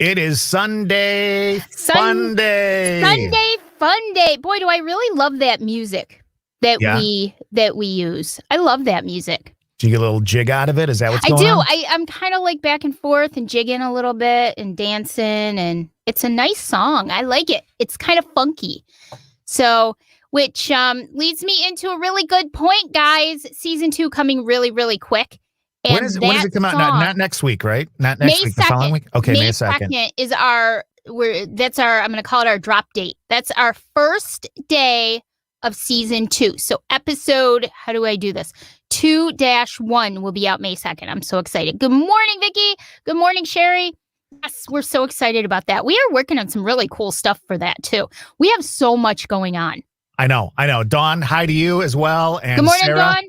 It is Sunday Sunday Fun Day. Boy, do I really love that music that we use. I love that music. Do you get a little jig out of it? Is that what's going on? I do. I'm kind of like back and forth and jigging a little bit and dancing, and it's a nice song. I like it. It's kind of funky. So, which leads me into a really good point, guys. Season 2 coming really, really quick. And when does it come out? Not next week, right? Not next week, 2nd. The following week? Okay, May 2nd. Is I'm going to call it our drop date. That's our first day of season 2. So episode, how do I do this? 2-1 will be out May 2nd. I'm so excited. Good morning, Vicki. Good morning, Sherry. Yes, we're so excited about that. We are working on some really cool stuff for that, too. We have so much going on. I know. Dawn, hi to you as well. And good morning, Sarah, Dawn.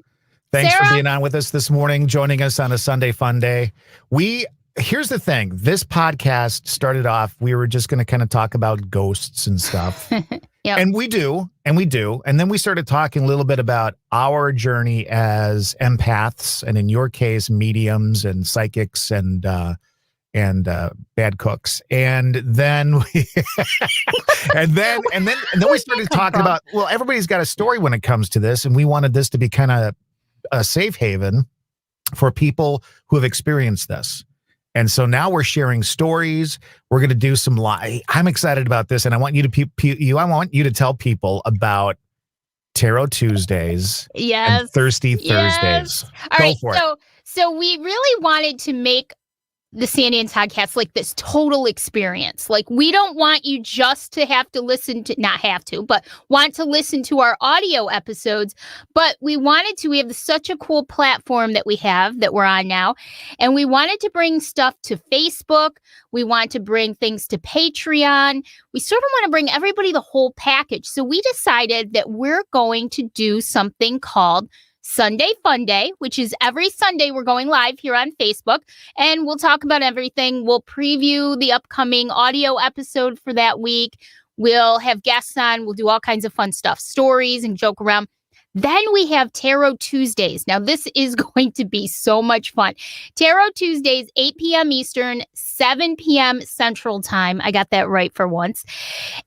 Thanks for being on with us this morning, joining us on a Sunday Fun Day. Here's the thing. This podcast started off, we were just going to kind of talk about ghosts and stuff. Yep. And we do. And then we started talking a little bit about our journey as empaths, and in your case, mediums and psychics and bad cooks. And then we we started talking about, well, everybody's got a story when it comes to this, and we wanted this to be kind of a safe haven for people who have experienced this. And so now we're sharing stories. We're going to do some live. I'm excited about this, and I want you to tell people about Tarot Tuesdays and Thirsty Thursdays. All right, so we really wanted to make the Sandy and Toddcast like this total experience. Like, we don't want you just to have to listen to, not have to, but want to listen to our audio episodes. But we have such a cool platform that we're on now. And we wanted to bring stuff to Facebook. We want to bring things to Patreon. We sort of want to bring everybody the whole package. So we decided that we're going to do something called Sunday Fun Day, which is every Sunday we're going live here on Facebook, and we'll talk about everything. We'll preview the upcoming audio episode for that week. We'll have guests on. We'll do all kinds of fun stuff, stories, and joke around. Then we have Tarot Tuesdays. Now, this is going to be so much fun. Tarot Tuesdays, 8 p.m. Eastern, 7 p.m. Central Time. I got that right for once.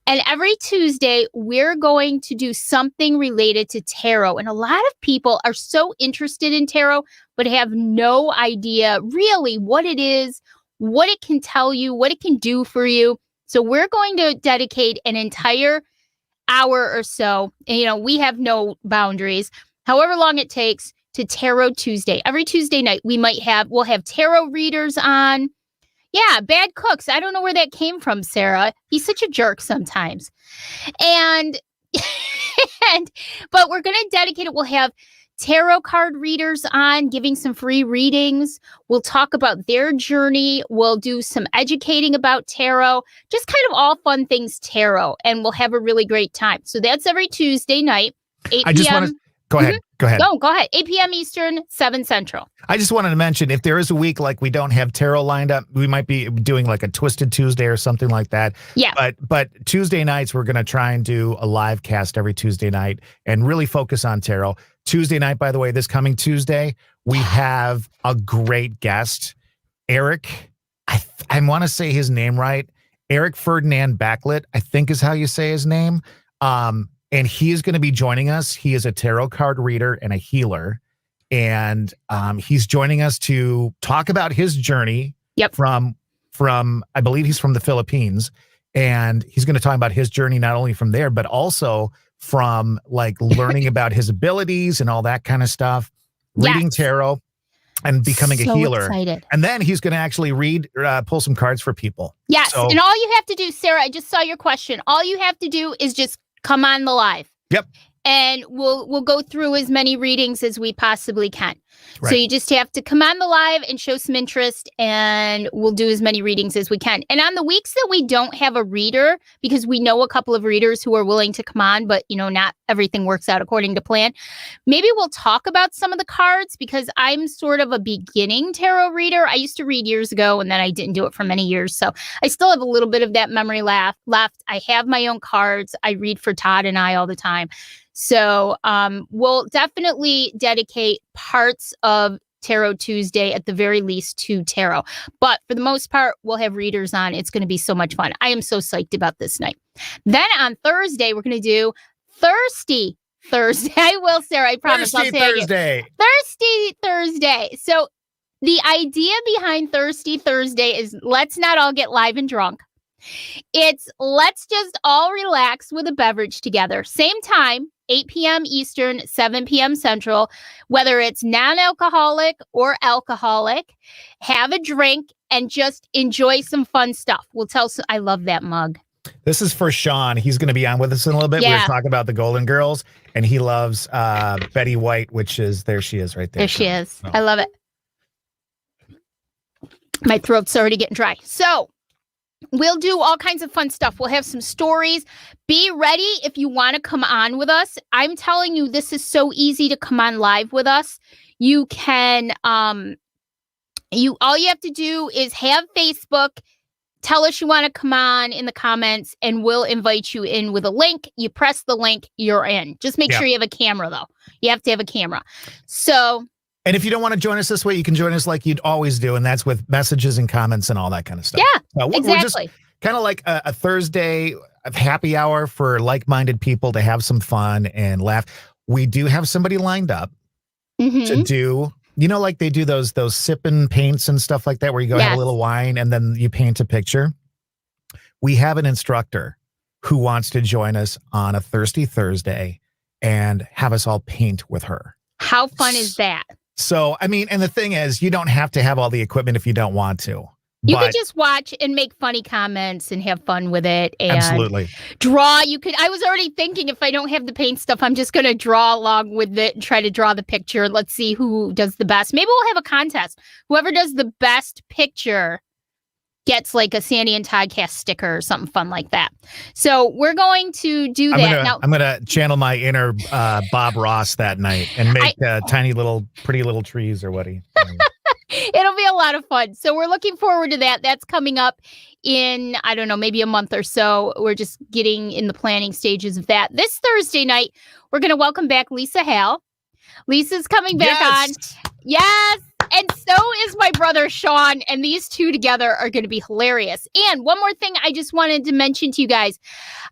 And every Tuesday, we're going to do something related to tarot. And a lot of people are so interested in tarot, but have no idea really what it is, what it can tell you, what it can do for you. So we're going to dedicate an entire hour or so, and we have no boundaries, however long it takes, to Tarot Tuesday. Every Tuesday night we'll have tarot readers on. Yeah, bad cooks. I don't know where that came from, Sarah. He's such a jerk sometimes. But we're going to dedicate it. We'll have tarot card readers on, giving some free readings. We'll talk about their journey. We'll do some educating about tarot, just kind of all fun things tarot, and we'll have a really great time. So that's every Tuesday night, 8 p.m. Go ahead. Go ahead. No, go ahead. 8 p.m. Eastern, 7 Central. I just wanted to mention, if there is a week like we don't have tarot lined up, we might be doing like a Twisted Tuesday or something like that. Yeah. But Tuesday nights, we're going to try and do a live cast every Tuesday night and really focus on tarot. Tuesday night, by the way, this coming Tuesday, we have a great guest, Eric. I want to say his name right. Eric Ferdinand Backlit, I think is how you say his name. And he is going to be joining us. He is a tarot card reader and a healer. And he's joining us to talk about his journey from, I believe he's from the Philippines. And he's going to talk about his journey, not only from there, but also from like learning about his abilities and all that kind of stuff, reading tarot and becoming a healer. Excited. And then he's going to actually pull some cards for people. Yes. And all you have to do, Sarah, I just saw your question. All you have to do is just come on the live. Yep. And we'll go through as many readings as we possibly can. Right. So you just have to come on the live and show some interest, and we'll do as many readings as we can. And on the weeks that we don't have a reader, because we know a couple of readers who are willing to come on, but not everything works out according to plan, maybe we'll talk about some of the cards, because I'm sort of a beginning tarot reader. I used to read years ago, and then I didn't do it for many years. So I still have a little bit of that memory left. I have my own cards. I read for Todd and I all the time. So we'll definitely dedicate parts of Tarot Tuesday, at the very least 2 tarot. But for the most part, we'll have readers on. It's going to be so much fun. I am so psyched about this night. Then on Thursday, we're going to do Thirsty Thursday. I will, Sarah. I promise. Thirsty Thursday. Thirsty Thursday. So the idea behind Thirsty Thursday is let's not all get live and drunk. It's let's just all relax with a beverage together. Same time, 8 p.m. Eastern, 7 p.m. Central, whether it's non-alcoholic or alcoholic, have a drink and just enjoy some fun stuff. We'll tell. I love that mug. This is for Sean. He's going to be on with us in a little bit. Yeah. We're talking about the Golden Girls, and he loves Betty White, which is, there she is right there. There she is. I love it. My throat's already getting dry. So we'll do all kinds of fun stuff. We'll have some stories. Be ready if you want to come on with us. I'm telling you, this is so easy to come on live with us. You can, all you have to do is have Facebook. Tell us you want to come on in the comments, and we'll invite you in with a link. You press the link, you're in. Just make sure you have a camera, though. You have to have a camera. So. And if you don't want to join us this way, you can join us like you'd always do, and that's with messages and comments and all that kind of stuff. Yeah, We're just kind of like a Thursday happy hour for like-minded people to have some fun and laugh. We do have somebody lined up to do, like they do those sipping paints and stuff like that, where you go have a little wine and then you paint a picture. We have an instructor who wants to join us on a Thirsty Thursday and have us all paint with her. How fun is that? So, I mean, and the thing is, you don't have to have all the equipment if you don't want to. You could just watch and make funny comments and have fun with it. And absolutely. Draw. I was already thinking, if I don't have the paint stuff, I'm just going to draw along with it and try to draw the picture. Let's see who does the best. Maybe we'll have a contest. Whoever does the best picture gets like a Sandy and Toddcast sticker or something fun like that. So we're going to do that. I'm going to channel my inner Bob Ross that night and make tiny little, pretty little trees or what he. It'll be a lot of fun. So we're looking forward to that. That's coming up in, I don't know, maybe a month or so. We're just getting in the planning stages of that. This Thursday night, we're going to welcome back Lisa Hale. Lisa's coming back on. Yes. And so is my brother, Sean. And these two together are going to be hilarious. And one more thing I just wanted to mention to you guys.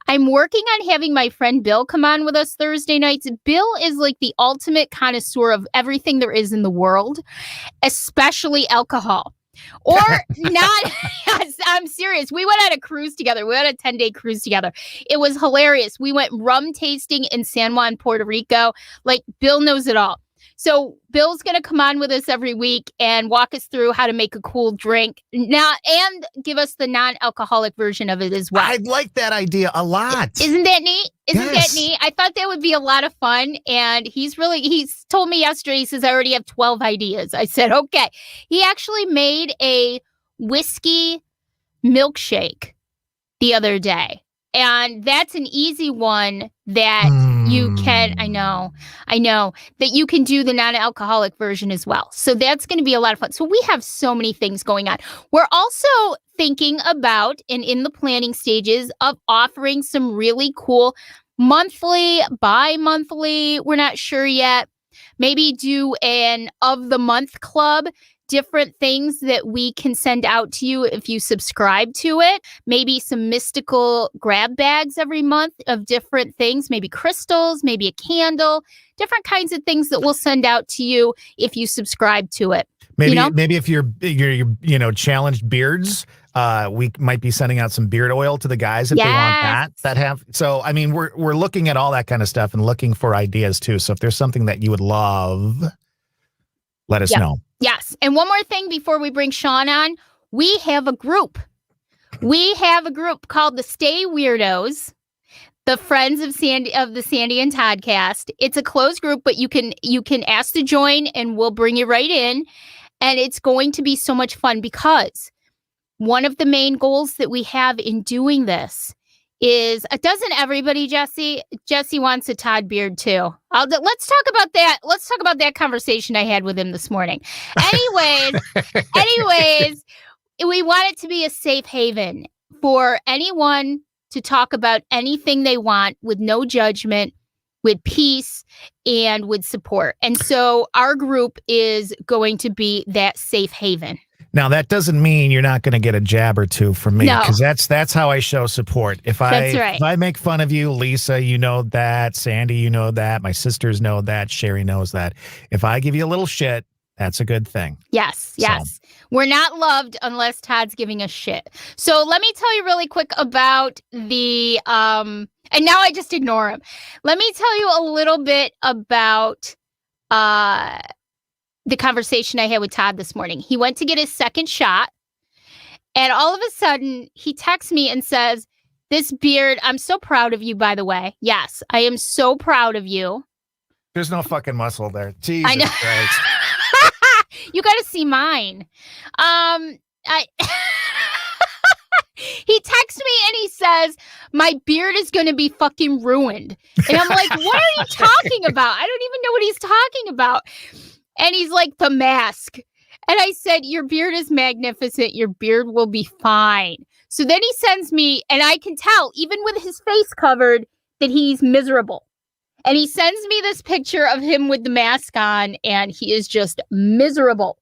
I'm working on having my friend Bill come on with us Thursday nights. Bill is like the ultimate connoisseur of everything there is in the world, especially alcohol. Or not. Yes, I'm serious. We went on a cruise together. We went on a 10-day cruise together. It was hilarious. We went rum tasting in San Juan, Puerto Rico. Like, Bill knows it all. So Bill's going to come on with us every week and walk us through how to make a cool drink now and give us the non-alcoholic version of it as well. I like that idea a lot. Isn't that neat? That neat? I thought that would be a lot of fun. And he's told me yesterday, he says, I already have 12 ideas. I said, okay. He actually made a whiskey milkshake the other day. And that's an easy one that you can, I know, that you can do the non-alcoholic version as well. So that's going to be a lot of fun. So we have so many things going on. We're also thinking about and in the planning stages of offering some really cool monthly, bi-monthly, we're not sure yet, maybe do an of the month club. Different things that we can send out to you if you subscribe to it. Maybe some mystical grab bags every month of different things, maybe crystals, maybe a candle, different kinds of things that we'll send out to you if you subscribe to it. Maybe if you're challenged beards, we might be sending out some beard oil to the guys if they want that have. So, I mean, we're looking at all that kind of stuff and looking for ideas too. So if there's something that you would love, let us know. Yes. And one more thing before we bring Sean on, we have a group. We have a group called the Stay Weirdos, the Friends of the Sandy and Toddcast. It's a closed group, but you can ask to join and we'll bring you right in. And it's going to be so much fun because one of the main goals that we have in doing this is, doesn't everybody, Jesse? Jesse wants a Todd beard too. Let's talk about that. Let's talk about that conversation I had with him this morning. Anyways, we want it to be a safe haven for anyone to talk about anything they want with no judgment, with peace and with support. And so our group is going to be that safe haven. Now, that doesn't mean you're not going to get a jab or two from me, No. because that's how I show support. That's right. If I make fun of you, Lisa, you know that. Sandy, you know that. My sisters know that. Sherry knows that. If I give you a little shit, that's a good thing. Yes. We're not loved unless Todd's giving us shit. So let me tell you really quick about the, and now I just ignore him. Let me tell you a little bit about the conversation I had with Todd this morning. He went to get his second shot, and all of a sudden he texts me and says, "This beard, I'm so proud of you, by the way." Yes, I am so proud of you. There's no fucking muscle there. Jesus I know. Christ. You got to see mine. He texts me and he says, "My beard is going to be fucking ruined." And I'm like, what are you talking about? I don't even know what he's talking about. And he's like, "The mask." And I said, "Your beard is magnificent. Your beard will be fine." So then he sends me, and I can tell, even with his face covered, that he's miserable. And he sends me this picture of him with the mask on, and he is just miserable.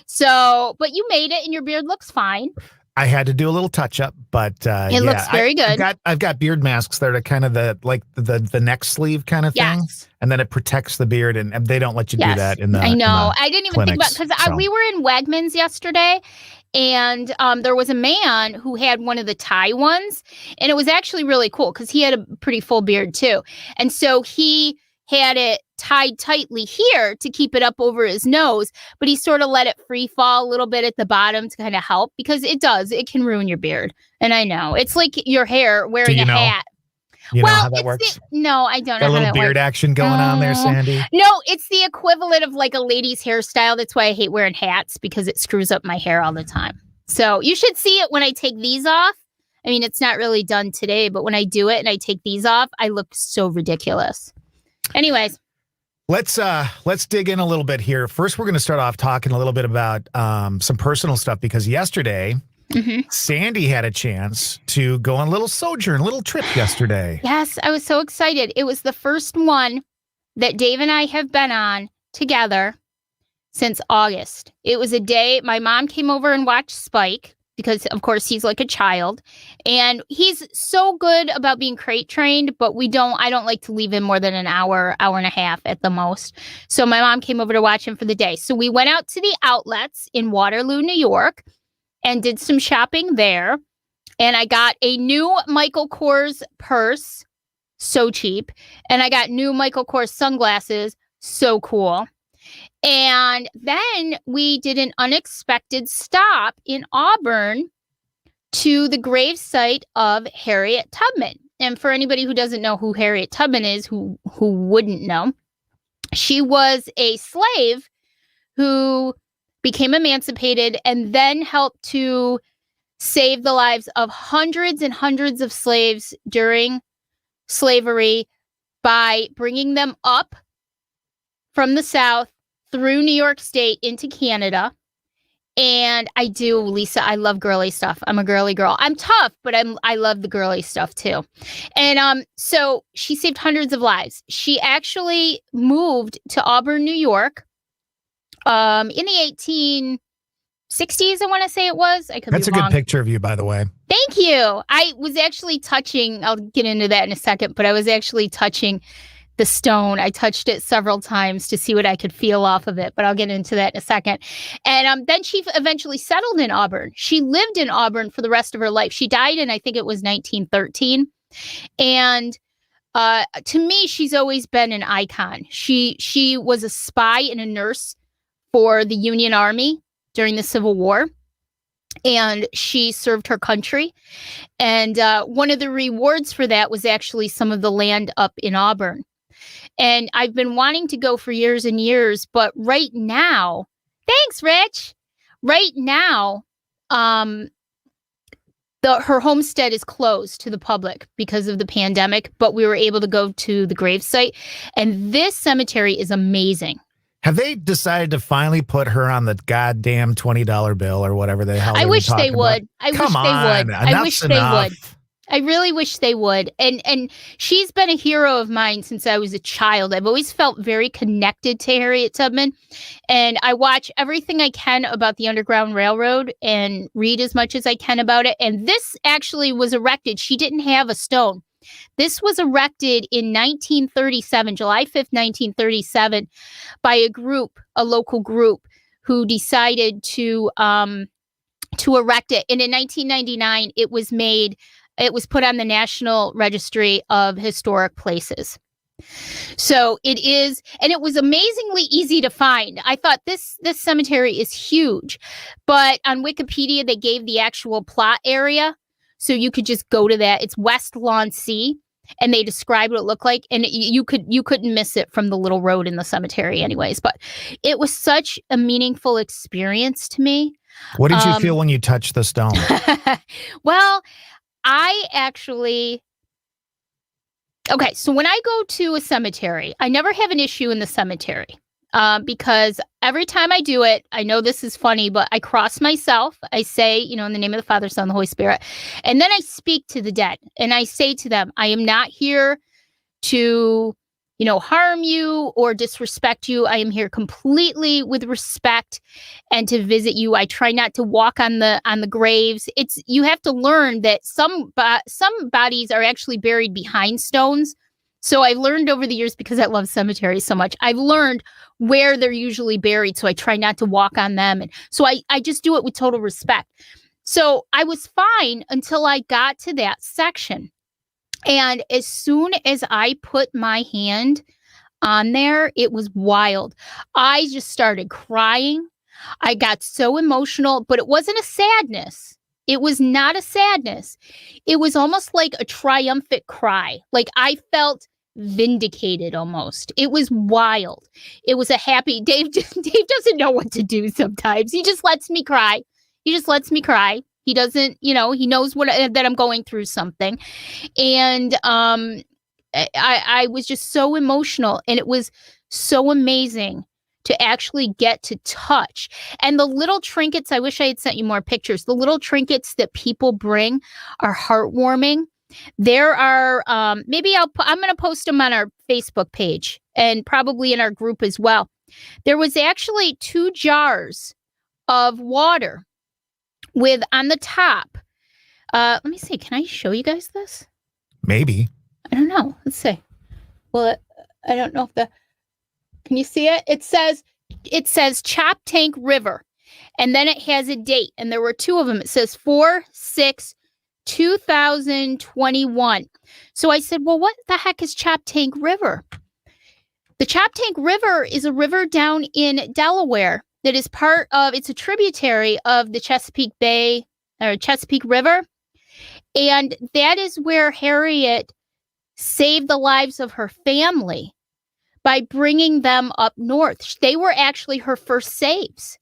So, but you made it, and your beard looks fine. I had to do a little touch up, but it looks very good. I've got beard masks that are kind of the neck sleeve kind of thing, yes. And then it protects the beard, and they don't let you do that in the. I know. I didn't even think about, because so. We were in Wegmans yesterday, and there was a man who had one of the tie ones, and it was actually really cool because he had a pretty full beard too, and so he had it tied tightly here to keep it up over his nose, but he sort of let it free fall a little bit at the bottom to kind of help, because it can ruin your beard. And I know it's like your hair wearing a hat. You know how that works? No, I don't know how that works. A little beard action going on there, Sandy. No, it's the equivalent of like a lady's hairstyle. That's why I hate wearing hats, because it screws up my hair all the time. So you should see it when I take these off. I mean, it's not really done today, but when I do it and I take these off, I look so ridiculous. Anyways. Let's dig in a little bit here. First, we're going to start off talking a little bit about some personal stuff, because yesterday, Sandy had a chance to go on a little sojourn, a little trip yesterday. Yes, I was so excited. It was the first one that Dave and I have been on together since August. It was a day my mom came over and watched Spike, because of course he's like a child, and he's so good about being crate trained, but I don't like to leave him more than an hour and a half at the most. So my mom came over to watch him for the day. So we went out to the outlets in Waterloo, New York, and did some shopping there. And I got a new Michael Kors purse, so cheap. And I got new Michael Kors sunglasses, so cool. And then we did an unexpected stop in Auburn to the gravesite of Harriet Tubman. And for anybody who doesn't know who Harriet Tubman is, who wouldn't know, she was a slave who became emancipated and then helped to save the lives of hundreds and hundreds of slaves during slavery by bringing them up from the South through New York State into Canada. And Lisa, I love girly stuff. I'm a girly girl. I'm tough, but I love the girly stuff too. And so she saved hundreds of lives. She actually moved to Auburn, New York, in the 1860s, I want to say it was. I could be wrong. That's a good picture of you, by the way. Thank you. I was actually touching, I'll get into that in a second, but I was actually touching the stone. I touched it several times to see what I could feel off of it, but I'll get into that in a second. And then she eventually settled in Auburn. She lived in Auburn for the rest of her life. She died in, I think it was 1913. And to me, she's always been an icon. She was a spy and a nurse for the Union Army during the Civil War. And she served her country. And one of the rewards for that was actually some of the land up in Auburn. And I've been wanting to go for years and years, but right now, thanks, Rich. Right now, her homestead is closed to the public because of the pandemic, but we were able to go to the gravesite, and this cemetery is amazing. Have they decided to finally put her on the goddamn $20 bill or whatever the hell? I wish they would. I wish they would. I really wish they would. And she's been a hero of mine since I was a child. I've always felt very connected to Harriet Tubman. And I watch everything I can about the Underground Railroad and read as much as I can about it. And this actually was erected. She didn't have a stone. This was erected in 1937, July 5th, 1937, by a local group who decided to erect it. And in 1999, it was put on the National Registry of Historic Places. So it is, and it was amazingly easy to find. I thought this cemetery is huge, but on Wikipedia, they gave the actual plot area. So you could just go to that. It's West Lawn C, and they described what it looked like. And you couldn't miss it from the little road in the cemetery anyways. But it was such a meaningful experience to me. What did you feel when you touched the stone? Well, okay, so when I go to a cemetery, I never have an issue in the cemetery because every time I do it, I know this is funny, but I cross myself. I say, in the name of the Father, Son, and the Holy Spirit. And then I speak to the dead and I say to them, I am not here to, harm you or disrespect you. I am here completely with respect and to visit you. I try not to walk on the graves. You have to learn that some bodies are actually buried behind stones. So I've learned over the years, because I love cemeteries so much, I've learned where they're usually buried. So I try not to walk on them. And so I just do it with total respect. So I was fine until I got to that section. And as soon as I put my hand on there, it was wild. I just started crying. I got so emotional, but it wasn't a sadness. It was not a sadness. It was almost like a triumphant cry. Like I felt vindicated almost. It was wild. It was a happy, Dave doesn't know what to do sometimes. He just lets me cry. He doesn't, he knows that I'm going through something. And I was just so emotional, and it was so amazing to actually get to touch. And the little trinkets, I wish I had sent you more pictures. The little trinkets that people bring are heartwarming. There are, I'm going to post them on our Facebook page and probably in our group as well. There was actually 2 jars of water with on the top. Let me see. Can I show you guys this? Maybe. I don't know. Let's see. Well, I don't know if can you see it? It says Chop Tank River. And then it has a date. And there were 2 of them. It says 4/6/2021. So I said, well, what the heck is Chop Tank River? The Chop Tank River is a river down in Delaware that is it's a tributary of the Chesapeake Bay or Chesapeake River. And that is where Harriet saved the lives of her family by bringing them up north. They were actually her first saves.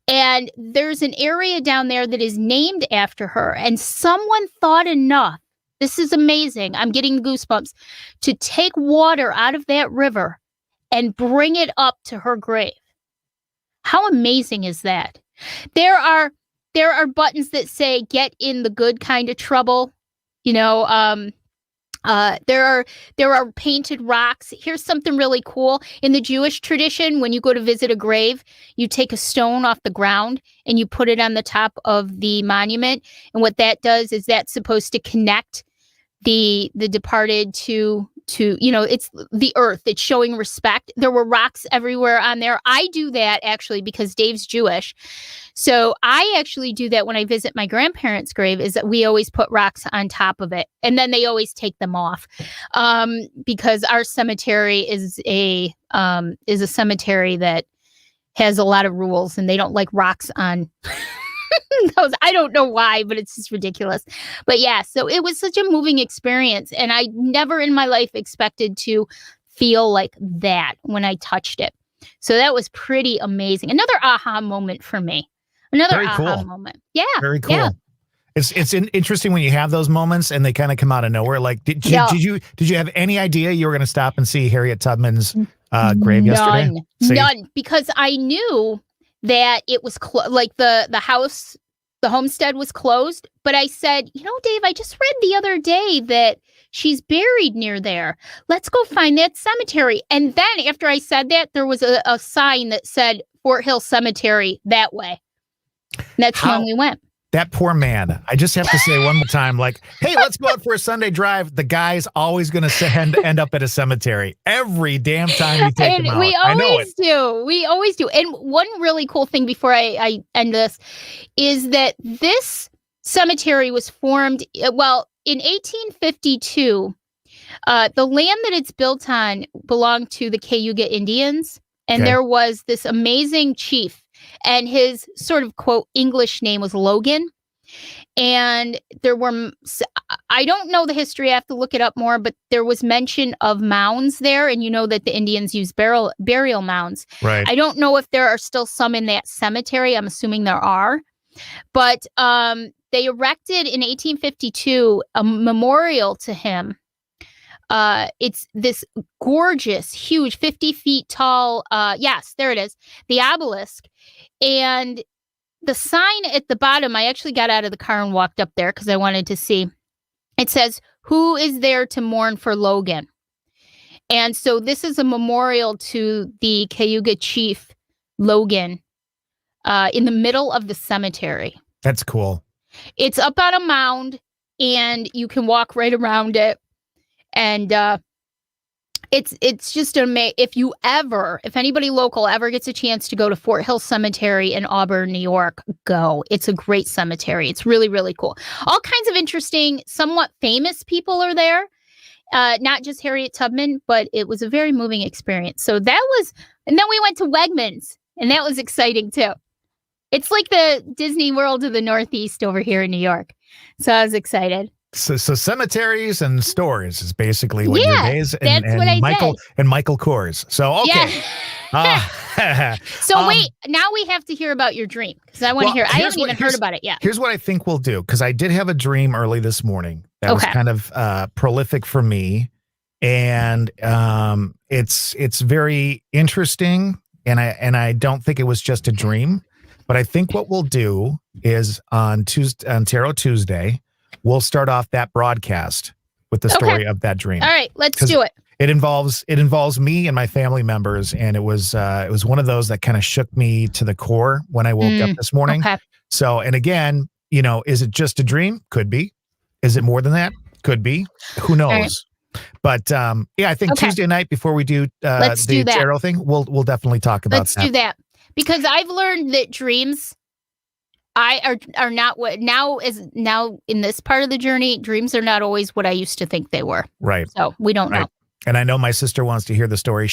And there's an area down there that is named after her. And someone thought enough, this is amazing, I'm getting goosebumps, to take water out of that river and bring it up to her grave. How amazing is that? There are buttons that say get in the good kind of trouble. There are painted rocks. Here's something really cool. In the Jewish tradition, when you go to visit a grave, you take a stone off the ground and you put it on the top of the monument. And what that does is that's supposed to connect the departed to it's the earth. It's showing respect. There were rocks everywhere on there. I do that actually because Dave's Jewish. So I actually do that when I visit my grandparents' grave, is that we always put rocks on top of it. And then they always take them off because our cemetery is a cemetery that has a lot of rules, and they don't like rocks on those. I don't know why, but it's just ridiculous. But yeah, so it was such a moving experience, and I never in my life expected to feel like that when I touched it. So that was pretty amazing. Another aha moment for me. Another Very aha cool. moment. Yeah. Very cool. Yeah. It's interesting when you have those moments and they kind of come out of nowhere. Like, did you have any idea you were going to stop and see Harriet Tubman's grave yesterday? None, because I knew that it was like the house the homestead was closed. But I said, Dave, I just read the other day that she's buried near there. Let's go find that cemetery. And then after I said that, there was a sign that said Fort Hill Cemetery that way. And that's when we went. That poor man. I just have to say one more time, like, hey, let's go out for a Sunday drive. The guy's always going to end up at a cemetery every damn time you take him out. We always do. We always do. And one really cool thing before I end this is that this cemetery was formed, in 1852, the land that it's built on belonged to the Cayuga Indians. And there was this amazing chief. And his sort of, quote, English name was Logan. And there were, I don't know the history, I have to look it up more, but there was mention of mounds there. And you know that the Indians use burial mounds. Right. I don't know if there are still some in that cemetery. I'm assuming there are. But they erected in 1852 a memorial to him. It's this gorgeous, huge, 50 feet tall, yes, there it is, the obelisk. And the sign at the bottom, I actually got out of the car and walked up there because I wanted to see. It says, "Who is there to mourn for Logan?" And so this is a memorial to the Cayuga chief, Logan, in the middle of the cemetery. That's cool. It's up on a mound, and you can walk right around it. And it's just amazing. If anybody local ever gets a chance to go to Fort Hill Cemetery in Auburn, New York, go. It's a great cemetery. It's really, really cool. All kinds of interesting, somewhat famous people are there. Not just Harriet Tubman, but it was a very moving experience. So and then we went to Wegmans, and that was exciting too. It's like the Disney World of the Northeast over here in New York. So I was excited. So cemeteries and stores is basically what your days and what I Michael did. And Michael Kors. So okay. Yeah. So wait, now we have to hear about your dream because I want to hear. I haven't even heard about it yet. Here's what I think we'll do, because I did have a dream early this morning that was kind of prolific for me, and it's very interesting, and I don't think it was just a dream, but I think what we'll do is on Tarot Tuesday, we'll start off that broadcast with the story of that dream. All right, let's do it. It involves me and my family members, and it was one of those that kind of shook me to the core when I woke up this morning. Okay. So, and again, is it just a dream? Could be. Is it more than that? Could be. Who knows? Right. But I think Tuesday night before we do the tarot thing, we'll definitely talk about that. Let's do that, because I've learned that dreams are not what now in this part of the journey. Dreams are not always what I used to think they were. Right. So we don't know. And I know my sister wants to hear the story.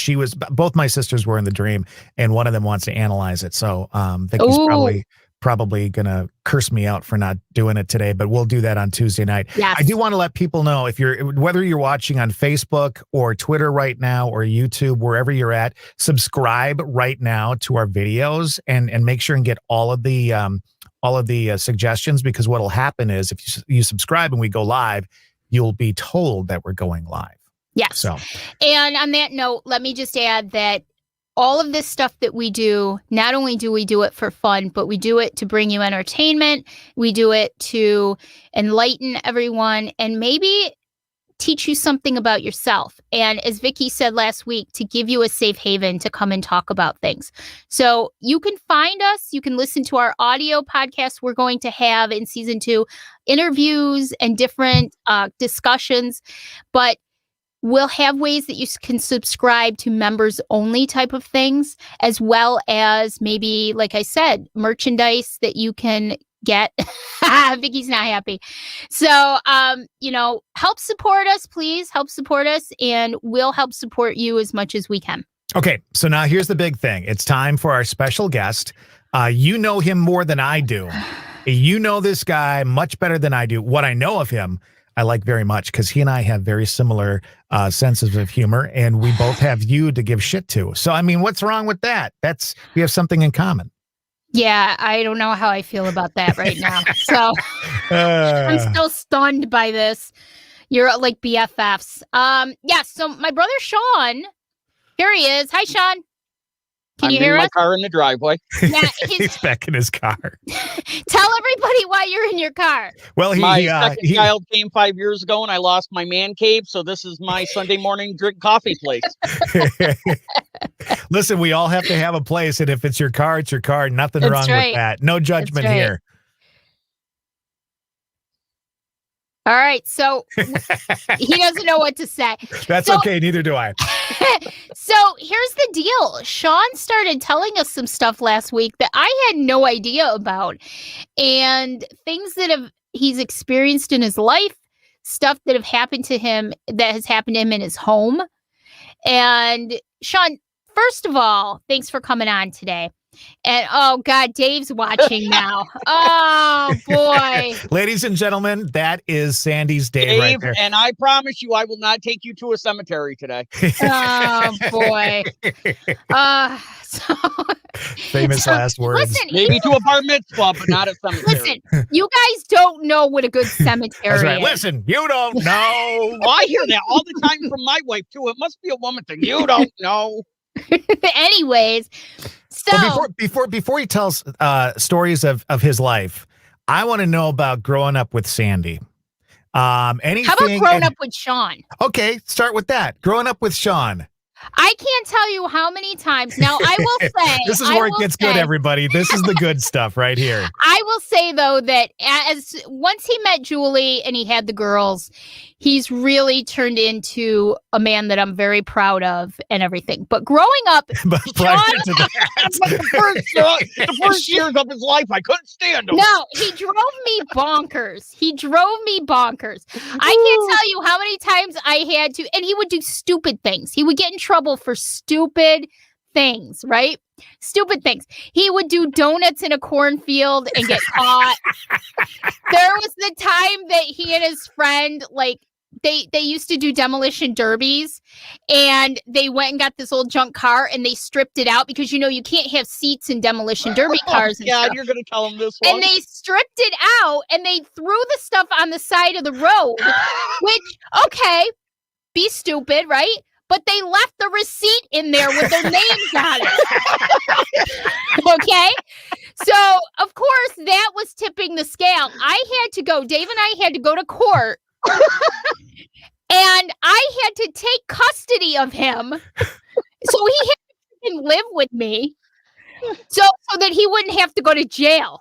Both my sisters were in the dream, and one of them wants to analyze it. So Vicky's probably going to curse me out for not doing it today, but we'll do that on Tuesday night. Yes. I do want to let people know, whether you're watching on Facebook or Twitter right now or YouTube, wherever you're at, subscribe right now to our videos and make sure and get all of the suggestions, because what'll happen is if you subscribe and we go live, you'll be told that we're going live. Yes. So, and on that note, let me just add that all of this stuff that we do, not only do we do it for fun, but we do it to bring you entertainment. We do it to enlighten everyone and maybe teach you something about yourself. And as Vicky said last week, to give you a safe haven to come and talk about things. So you can find us. You can listen to our audio podcast. We're going to have in season 2 interviews and different discussions, but we'll have ways that you can subscribe to members only type of things, as well as maybe, like I said, merchandise that you can get. Vicky's not happy. So, help support us, please. Help support us, and we'll help support you as much as we can. Okay, so now here's the big thing. It's time for our special guest. You know him more than I do. You know this guy much better than I do. What I know of him, I like very much, because he and I have very similar senses of humor, and we both have you to give shit to. So, I mean, what's wrong with that? We have something in common. Yeah, I don't know how I feel about that right now. So I'm still stunned by this. You're like BFFs. So my brother Sean, here he is. Hi, Sean. Can you I'm hear in my us? car in the driveway. Yeah, He's back in his car. Tell everybody why you're in your car. Well, My second child came 5 years ago, and I lost my man cave, so this is my Sunday morning drink coffee place. Listen, we all have to have a place, and if it's your car, it's your car. Nothing That's wrong right. with that. No judgment right. here. All right, so he doesn't know what to say. That's So- okay. Neither do I. So here's the deal. Sean started telling us some stuff last week that I had no idea about, and things that he's experienced in his life, stuff that have happened to him, that has happened to him in his home. And Sean, first of all, thanks for coming on today. And oh God, Dave's watching now. Oh boy. Ladies and gentlemen, that is Sandy's Dave right Dave, there. and I promise you, I will not take you to a cemetery today. Oh boy. So Famous last words. listen, Maybe to a bar mitzvah, but not a cemetery. listen, you guys don't know what a good cemetery That's right. is. Listen, you don't know. Oh, I hear that all the time from my wife, too. It must be a woman thing. You don't know. Anyways, so But before he tells stories of his life, I want to know about growing up with Sandy. Anything? how about growing up with Sean? Okay, start with that. Growing up with Sean. I can't tell you how many times. Now, I will say This is where it gets good, everybody. This is the good stuff right here. I will say though that once he met Julie and he had the girls, he's really turned into a man that I'm very proud of and everything. But growing up, But prior to that, But the first years of his life, I couldn't stand him. no, he drove me bonkers. I can't tell you how many times I had to, and he would do stupid things. He would get in trouble for stupid things, right? Stupid things. He would do donuts in a cornfield and get caught. There was the time that he and his friend, like, they used to do demolition derbies, and they went and got this old junk car and they stripped it out because, you know, you can't have seats in demolition derby cars. And God, stuff. you're going to tell him this one. And they stripped it out and they threw the stuff on the side of the road, which, okay, be stupid, right? But they left the receipt in there with their names on it. Okay? So, of course, that was tipping the scale. Dave and I had to go to court. And I had to take custody of him. So he had to live with me. So that he wouldn't have to go to jail.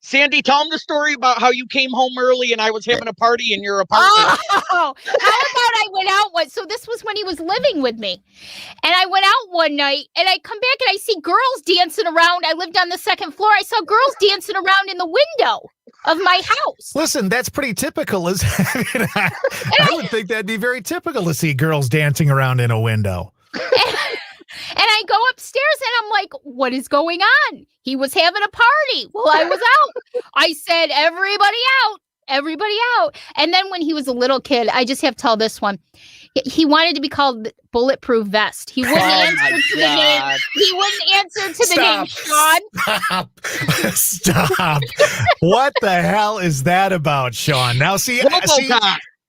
Sandy, tell him the story about how you came home early and I was having a party in your apartment. Oh, how about I went out so this was when he was living with me. And I went out one night and I come back and I see girls dancing around. I lived on the second floor. I saw girls dancing around in the window of my house. listen, that's pretty typical. I would think that'd be very typical to see girls dancing around in a window. And I go upstairs and I'm like, what is going on? He was having a party while I was out. I said, everybody out. And then when he was a little kid, I just have to tell this one. He wanted to be called Bulletproof Vest. He wouldn't answer to the name. He wouldn't answer to the name Sean. Stop. What the hell is that about, Sean? Now, see,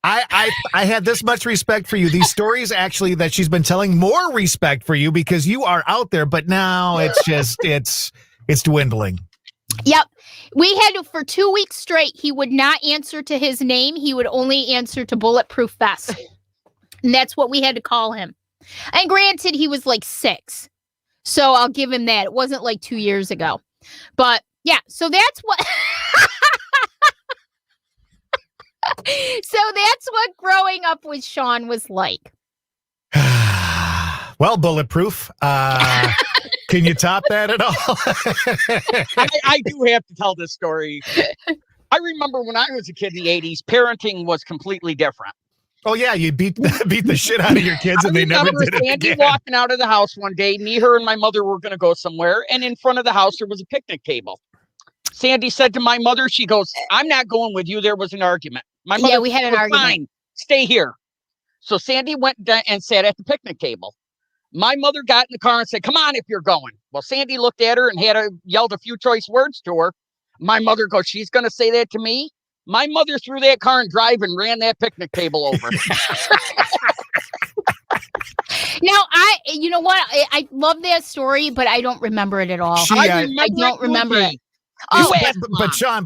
I had this much respect for you. These stories actually that she's been telling, more respect for you because you are out there, but now it's just, it's dwindling. Yep. We had for 2 weeks straight, he would not answer to his name. He would only answer to Bulletproof Vest. And that's what we had to call him. And granted, he was like 6. So I'll give him that. It wasn't like 2 years ago. But yeah, so that's what... So that's what growing up with Sean was like. Well, Bulletproof. Can you top that at all? I do have to tell this story. I remember when I was a kid in the 80s, parenting was completely different. Oh, yeah, you beat the shit out of your kids and they never did it Sandy again. walking out of the house one day, me, her, and my mother were going to go somewhere, and in front of the house there was a picnic table. Sandy said to my mother, she goes, I'm not going with you. There was an argument. My mother, yeah, we had an argument. Fine, stay here. So Sandy went and sat at the picnic table. My mother got in the car and said, come on if you're going. Well, Sandy looked at her and yelled a few choice words to her. My mother goes, she's going to say that to me? My mother threw that car and drive and ran that picnic table over. Now, you know what? I love that story, but I don't remember it at all. I don't remember it. Oh,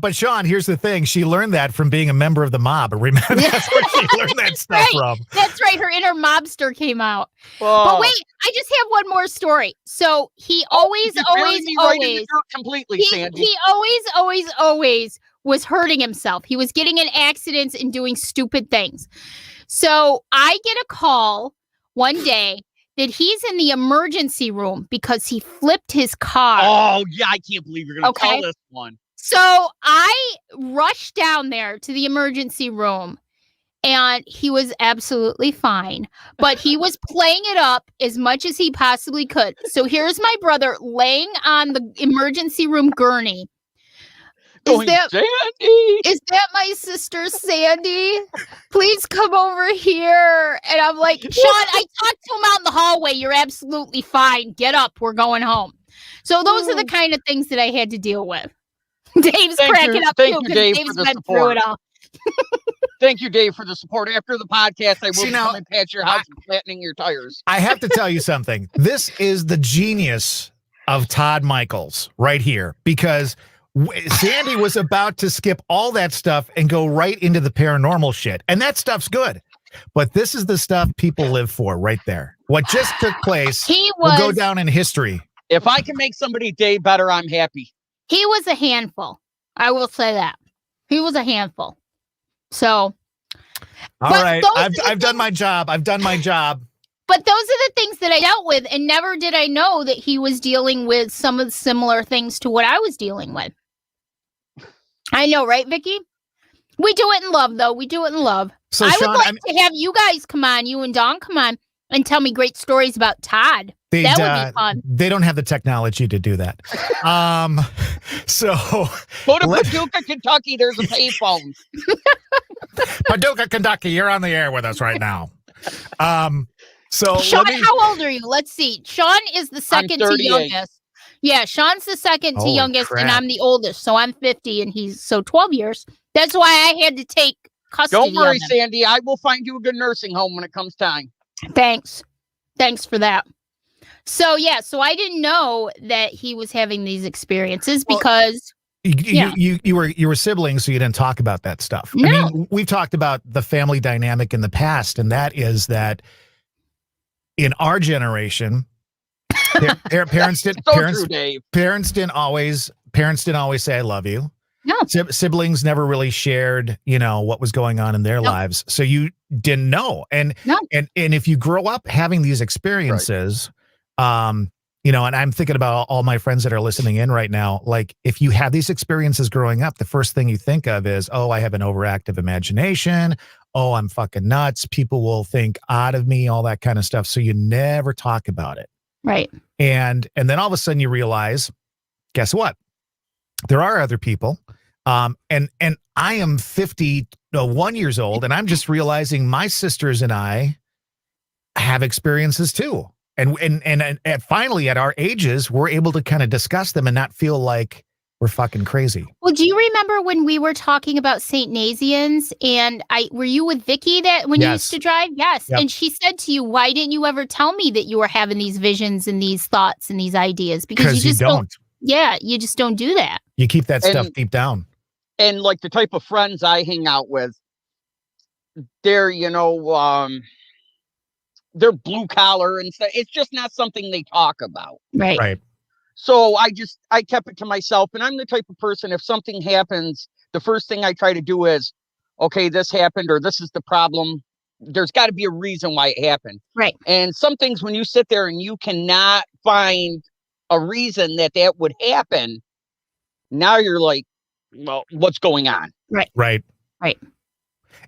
but Sean, here's the thing. She learned that from being a member of the mob. Remember, that's where she learned that stuff from. That's right. Her inner mobster came out. Oh. But wait, I just have one more story. So he always completely, Sandy. He always was hurting himself. He was getting in accidents and doing stupid things. So I get a call one day that he's in the emergency room because he flipped his car. Oh, yeah, I can't believe you're going to tell this one. So I rushed down there to the emergency room, and he was absolutely fine. But he was playing it up as much as he possibly could. So here's my brother laying on the emergency room gurney. Is that my sister Sandy? Please come over here. And I'm like, Sean, I talked to him out in the hallway. You're absolutely fine. Get up. We're going home. So those are the kind of things that I had to deal with. Dave's cracking up too because Dave's been through it all. Thank you, Dave, for the support. After the podcast, I will be coming past your house and flattening your tires. I have to tell you something. This is the genius of Todd Michaels right here, because Sandy was about to skip all that stuff and go right into the paranormal shit. And that stuff's good. But this is the stuff people live for right there. What just took place will go down in history. If I can make somebody's day better, I'm happy. He was a handful. I will say that. He was a handful. So. All right. I've done my job. I've done my job. But those are the things that I dealt with. And never did I know that he was dealing with some of the similar things to what I was dealing with. I know, right, Vicky? We do it in love, though. We do it in love. So, I Sean, would like to have you guys come on, you and Dawn come on, and tell me great stories about Todd. That would be fun. They don't have the technology to do that. So go to Paducah, Kentucky. There's a payphone. Paducah, Kentucky. You're on the air with us right now. So Sean, how old are you? Let's see. Sean is the second to youngest. Yeah, Sean's the second to youngest, and I'm the oldest. So I'm 50, and he's 12 years. That's why I had to take custody. Don't worry, Sandy. I will find you a good nursing home when it comes time. Thanks for that. So yeah, so I didn't know that he was having these experiences because you were siblings, so you didn't talk about that stuff. No. I mean, we've talked about the family dynamic in the past, and that is that in our generation, parents didn't always say I love you. No. Siblings never really shared, what was going on in their lives. So you didn't know. And if you grow up having these experiences, and I'm thinking about all my friends that are listening in right now, like if you have these experiences growing up, the first thing you think of is, oh, I have an overactive imagination. Oh, I'm fucking nuts. People will think odd of me, all that kind of stuff. So you never talk about it. Right. And then all of a sudden you realize, guess what? There are other people. And I am 51 years old, and I'm just realizing my sisters and I have experiences too. And finally at our ages, we're able to kind of discuss them and not feel like we're fucking crazy. Well, do you remember when we were talking about St. Nazianz, and were you with Vicky when you used to drive? Yes. Yep. And she said to you, why didn't you ever tell me that you were having these visions and these thoughts and these ideas? Because you just don't. Yeah, you just don't do that. You keep that stuff deep down. And like the type of friends I hang out with, they're, they're blue collar and stuff. It's just not something they talk about. Right. So I kept it to myself, and I'm the type of person, if something happens, the first thing I try to do is, okay, this happened, or this is the problem. There's got to be a reason why it happened. Right. And some things, when you sit there and you cannot find a reason that would happen, now you're like, well, what's going on? Right.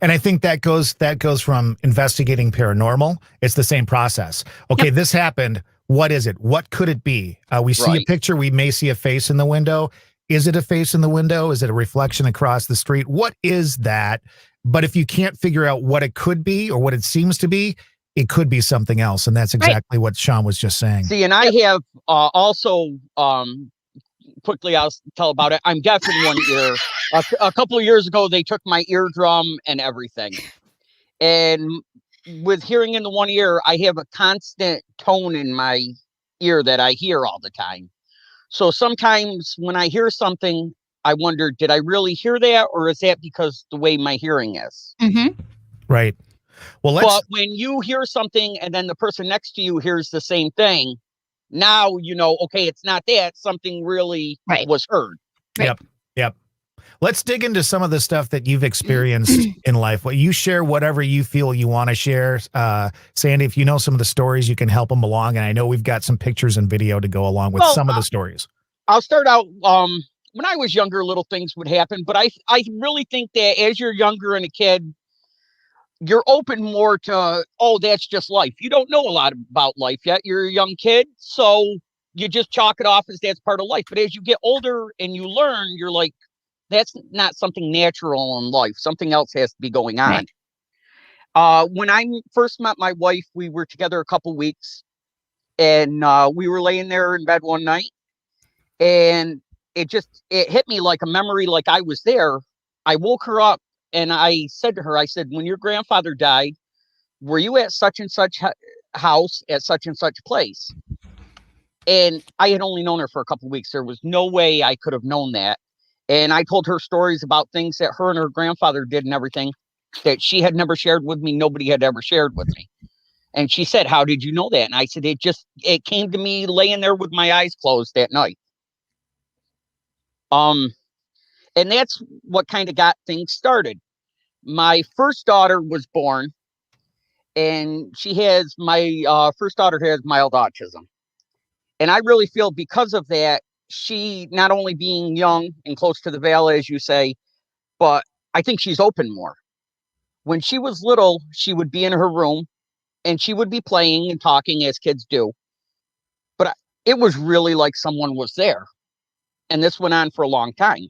And I think that goes from investigating paranormal. It's the same process. Okay, This happened. What is it? What could it be? We see a picture. We may see a face in the window. Is it a face in the window? Is it a reflection across the street? What is that? But if you can't figure out what it could be or what it seems to be, it could be something else. And that's exactly what Sean was just saying. See, and I have also, quickly I'll tell about it. I'm deaf in one ear. A couple of years ago, they took my eardrum and everything. And with hearing in the one ear, I have a constant tone in my ear that I hear all the time. So sometimes when I hear something, I wonder, did I really hear that? Or is that because the way my hearing is? Mm-hmm. Right. Well, But when you hear something and then the person next to you hears the same thing, now you know, okay, it's not that. Something really was heard. Right. Yep. Let's dig into some of the stuff that you've experienced in life. Well, you share whatever you feel you want to share. Sandy, if you know some of the stories, you can help them along. And I know we've got some pictures and video to go along with some of the stories. I'll start out. When I was younger, little things would happen. But I really think that as you're younger and a kid, you're open more to, oh, that's just life. You don't know a lot about life yet. You're a young kid. So you just chalk it off as that's part of life. But as you get older and you learn, you're like, that's not something natural in life. Something else has to be going on. Right. When I first met my wife, we were together a couple weeks, and we were laying there in bed one night, and it hit me like a memory, like I was there. I woke her up and I said to her, I said, when your grandfather died, were you at such and such house at such and such place? And I had only known her for a couple of weeks. There was no way I could have known that. And I told her stories about things that her and her grandfather did and everything that she had never shared with me. Nobody had ever shared with me. And she said, how did you know that? And I said, it came to me laying there with my eyes closed that night. And that's what kind of got things started. My first daughter was born, and my first daughter has mild autism. And I really feel because of that, she not only being young and close to the veil, as you say, but I think she's open more. When she was little, she would be in her room and she would be playing and talking as kids do. But it was really like someone was there. And this went on for a long time.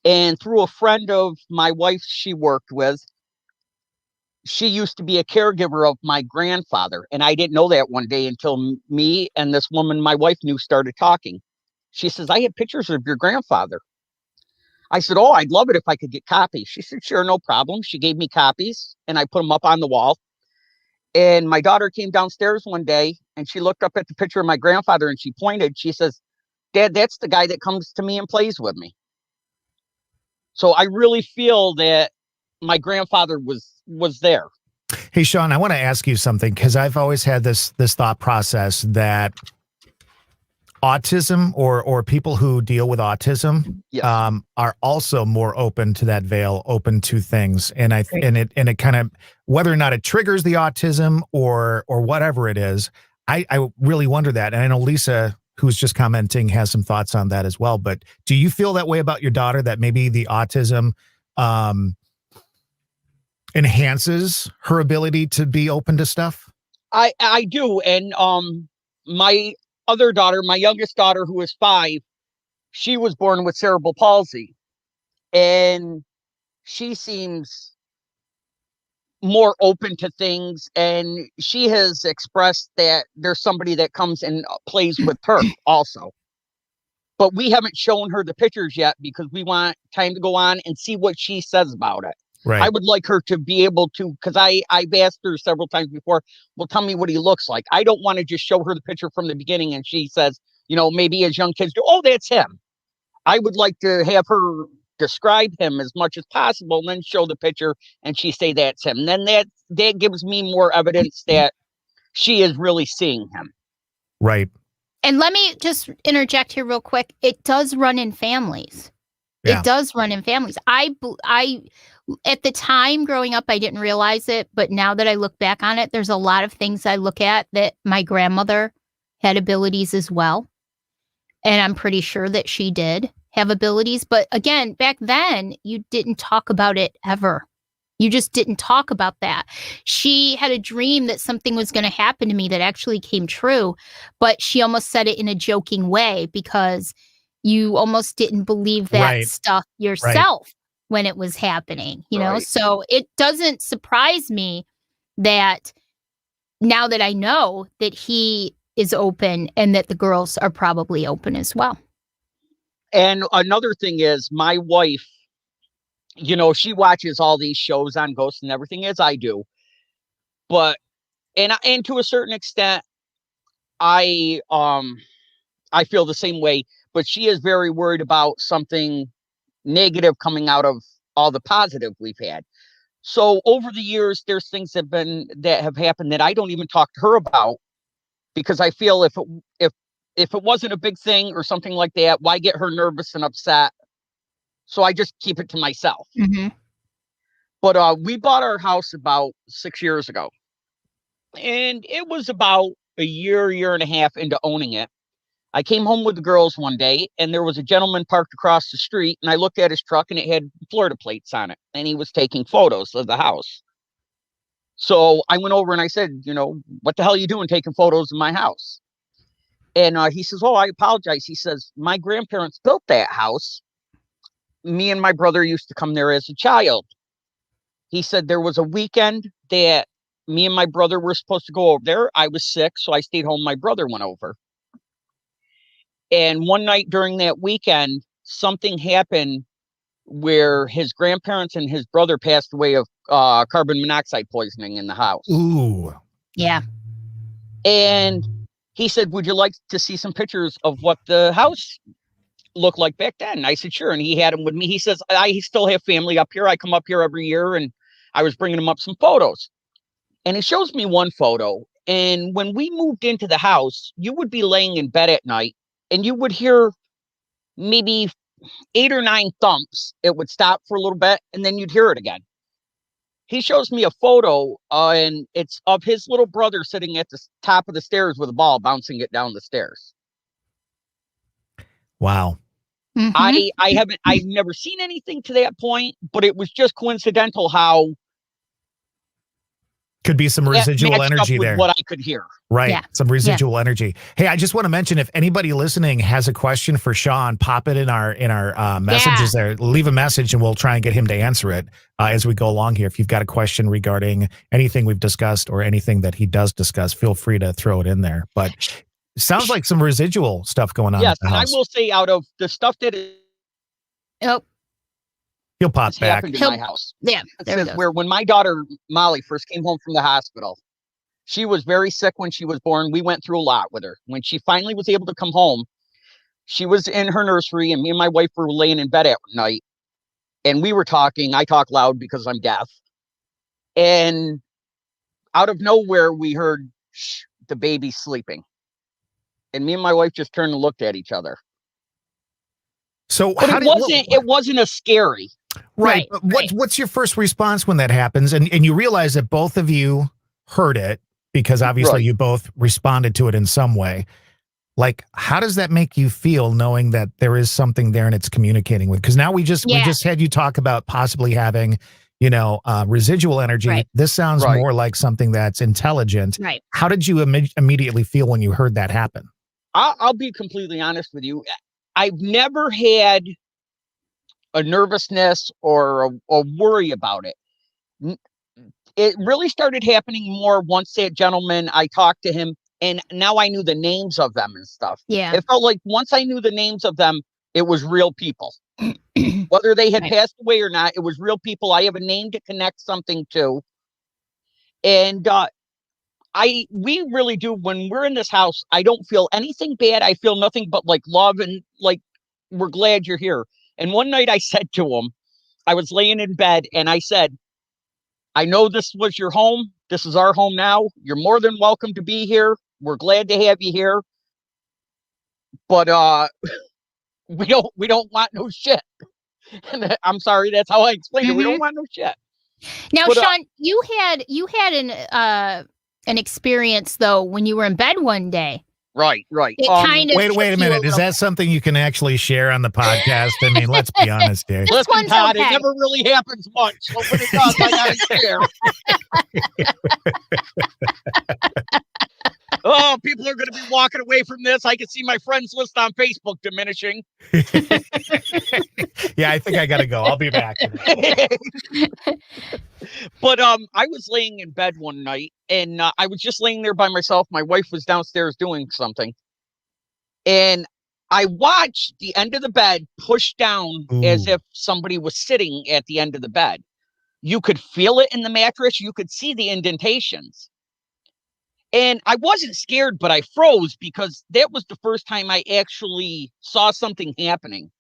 And through a friend of my wife she worked with, she used to be a caregiver of my grandfather. And I didn't know that one day until me and this woman my wife knew started talking. She says, I have pictures of your grandfather. I said, oh, I'd love it if I could get copies. She said, sure, no problem. She gave me copies and I put them up on the wall. And my daughter came downstairs one day and she looked up at the picture of my grandfather and she pointed. She says, Dad, that's the guy that comes to me and plays with me. So I really feel that my grandfather was there. Hey, Sean, I want to ask you something, because I've always had this thought process that autism or people who deal with autism are also more open to that veil, open to things. And it kind of, whether or not it triggers the autism or whatever it is, I really wonder that. And I know Lisa, who's just commenting, has some thoughts on that as well. But do you feel that way about your daughter, that maybe the autism enhances her ability to be open to stuff? I do. And my other daughter, my youngest daughter, who is 5, she was born with cerebral palsy, and she seems more open to things. And she has expressed that there's somebody that comes and plays with her also. But we haven't shown her the pictures yet because we want time to go on and see what she says about it. Right. I would like her to be able to, because I've asked her several times before, well, tell me what he looks like. I don't want to just show her the picture from the beginning and she says, you know, maybe as young kids do, oh, that's him. I would like to have her describe him as much as possible and then show the picture and she say that's him. And then that gives me more evidence that she is really seeing him. Right. And let me just interject here real quick. It does run in families. Yeah. It does run in families. I at the time growing up, I didn't realize it, but now that I look back on it, there's a lot of things I look at that my grandmother had abilities as well. And I'm pretty sure that she did have abilities. But again, back then, you didn't talk about it ever. You just didn't talk about that. She had a dream that something was going to happen to me that actually came true, but she almost said it in a joking way because you almost didn't believe that stuff yourself when it was happening, you know? So it doesn't surprise me that now that I know that he is open and that the girls are probably open as well. And another thing is my wife, you know, she watches all these shows on ghosts and everything as I do. But and to a certain extent, I feel the same way. But she is very worried about something negative coming out of all the positive we've had. So over the years, there's things that have happened that I don't even talk to her about, because I feel if it wasn't a big thing or something like that, why get her nervous and upset? So I just keep it to myself. Mm-hmm. But we bought our house about 6 years ago, and it was about a year and a half into owning it. I came home with the girls one day, and there was a gentleman parked across the street, and I looked at his truck, and it had Florida plates on it, and he was taking photos of the house. So I went over and I said, what the hell are you doing taking photos of my house? And he says, oh, I apologize. He says, my grandparents built that house. Me and my brother used to come there as a child. He said there was a weekend that me and my brother were supposed to go over there. I was sick, so I stayed home. My brother went over. And one night during that weekend, something happened where his grandparents and his brother passed away of carbon monoxide poisoning in the house. Ooh. Yeah. And he said, would you like to see some pictures of what the house looked like back then? I said, sure. And he had them with me. He says, I still have family up here. I come up here every year, and I was bringing him up some photos. And he shows me one photo. And when we moved into the house, you would be laying in bed at night, and you would hear maybe 8 or 9 thumps. It would stop for a little bit, and then you'd hear it again. He shows me a photo, and it's of his little brother sitting at the top of the stairs with a ball, bouncing it down the stairs. Wow. Mm-hmm. I've never seen anything to that point, but it was just coincidental how could be some residual energy there. What I could hear. Right. Yeah. Some residual energy. Hey, I just want to mention, if anybody listening has a question for Sean, pop it in our messages there. Leave a message and we'll try and get him to answer it as we go along here. If you've got a question regarding anything we've discussed or anything that he does discuss, feel free to throw it in there. But it sounds like some residual stuff going on. Yes, at the and house. I will say, out of the stuff that He'll pop back. happened in my house. Yeah. It There we says go. where when my daughter Molly first came home from the hospital, she was very sick when she was born. We went through a lot with her. When she finally was able to come home, she was in her nursery, and me and my wife were laying in bed at night, and we were talking. I talk loud because I'm deaf. And out of nowhere, we heard the baby sleeping. And me and my wife just turned and looked at each other. So But it wasn't a scary. Right. Right, But what's your first response when that happens? And you realize that both of you heard it, because obviously Right. you both responded to it in some way. Like, how does that make you feel, knowing that there is something there and it's communicating with? Because now we just had you talk about possibly having, residual energy. Right. This sounds Right. more like something that's intelligent. Right. How did you immediately feel when you heard that happen? I'll be completely honest with you. I've never had a nervousness or a worry about it. It really started happening more once that gentleman, I talked to him, and now I knew the names of them and stuff. Yeah. It felt like once I knew the names of them, it was real people. Whether they had Right. passed away or not, it was real people. I have a name to connect something to. And we really do. When we're in this house, I don't feel anything bad. I feel nothing but like love and like, we're glad you're here. And one night I said to him, I was laying in bed, and I said, I know this was your home. This is our home now. You're more than welcome to be here. We're glad to have you here. But we don't want no shit. And I'm sorry, that's how I explained it. We don't want no shit. Now, But, Sean, you had an experience though when you were in bed one day. Right. It kind of Wait a shook you minute. Is little that something you can actually share on the podcast? I mean, let's be honest here. This Listen, one's Todd, okay. it never really happens much. So when it does, I gotta share. Oh, people are going to be walking away from this. I can see my friends list on Facebook diminishing. Yeah, I think I got to go. I'll be back. But I was laying in bed one night, and I was just laying there by myself. My wife was downstairs doing something, and I watched the end of the bed push down as if somebody was sitting at the end of the bed. You could feel it in the mattress. You could see the indentations. And I wasn't scared, but I froze because that was the first time I actually saw something happening.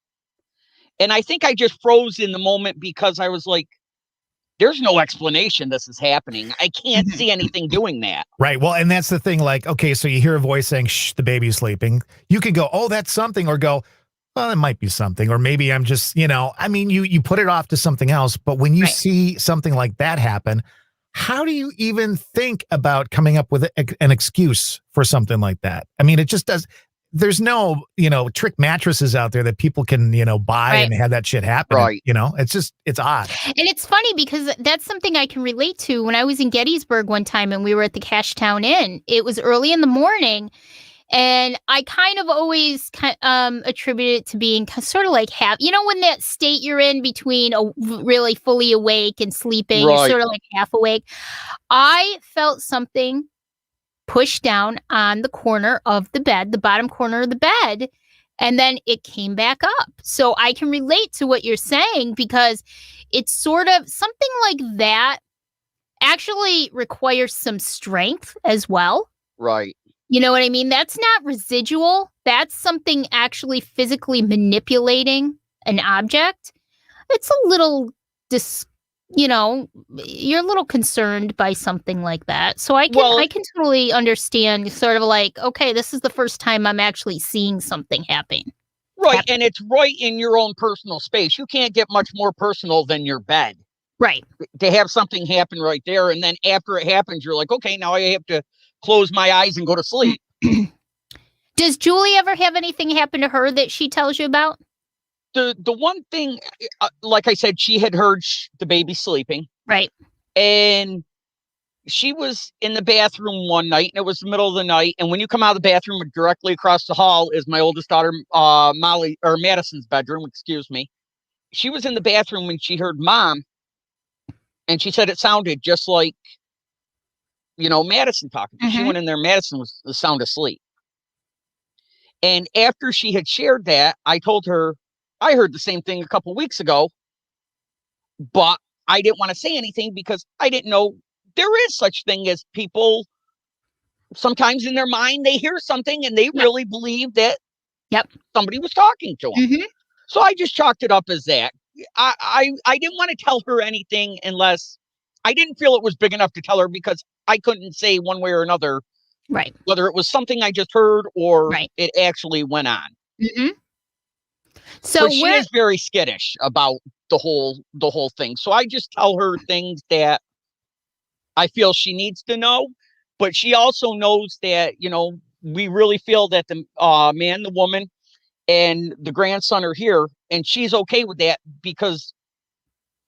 And I think I just froze in the moment because I was like, there's no explanation this is happening. I can't see anything doing that. Right. Well, and that's the thing. Like, okay, so you hear a voice saying, shh, the baby's sleeping. You could go, oh, that's something, or go, well, it might be something, or maybe I'm just, I mean, you put it off to something else. But when you see something like that happen, how do you even think about coming up with an excuse for something like that? I mean, it just does. There's no, trick mattresses out there that people can, buy and have that shit happen. Right. It's odd. And it's funny because that's something I can relate to. When I was in Gettysburg one time and we were at the Cashtown Inn, it was early in the morning. And I kind of always attribute it to being sort of like when that state you're in between really fully awake and sleeping, you're sort of like half awake. I felt something pushed down on the corner of the bed, the bottom corner of the bed, and then it came back up. So I can relate to what you're saying because it's sort of something like that actually requires some strength as well. Right. You know what I mean? That's not residual. That's something actually physically manipulating an object. It's a little you're a little concerned by something like that. So I can totally understand sort of like, okay, this is the first time I'm actually seeing something happen. Right. And it's right in your own personal space. You can't get much more personal than your bed. Right. To have something happen right there. And then after it happens, you're like, okay, now I have to close my eyes and go to sleep. Does Julie ever have anything happen to her that she tells you about? The one thing, like I said, she had heard the baby sleeping. Right. And she was in the bathroom one night, and it was the middle of the night. And when you come out of the bathroom, directly across the hall is my oldest daughter, Madison's bedroom, excuse me. She was in the bathroom when she heard Mom. And she said it sounded just like, Madison talking. She went in there. Madison was sound asleep. And after she had shared that, I told her, I heard the same thing a couple weeks ago, but I didn't want to say anything because I didn't know there is such thing as people. Sometimes in their mind, they hear something and they really believe that somebody was talking to them. So I just chalked it up as that. I didn't want to tell her anything unless I didn't feel it was big enough to tell her because I couldn't say one way or another, right? Whether it was something I just heard or it actually went on. So she is very skittish about the whole thing. So I just tell her things that I feel she needs to know, but she also knows that, we really feel that the man, the woman, and the grandson are here, and she's okay with that because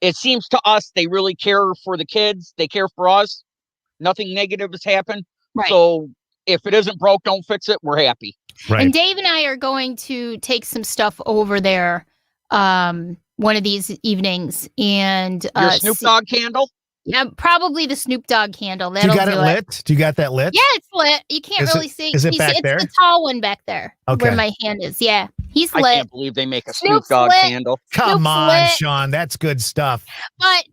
it seems to us they really care for the kids. They care for us. Nothing negative has happened. Right. So if it isn't broke, don't fix it. We're happy. Right. And Dave and I are going to take some stuff over there one of these evenings. And your Snoop Dogg candle? Yeah, probably the Snoop Dogg candle. Do you got it lit? Do you got that lit? Yeah, it's lit. You can't really see. Is it back there? It's the tall one back there where my hand is. Yeah, he's lit. I can't believe they make a Snoop Dogg candle. Come on, Sean. That's good stuff. But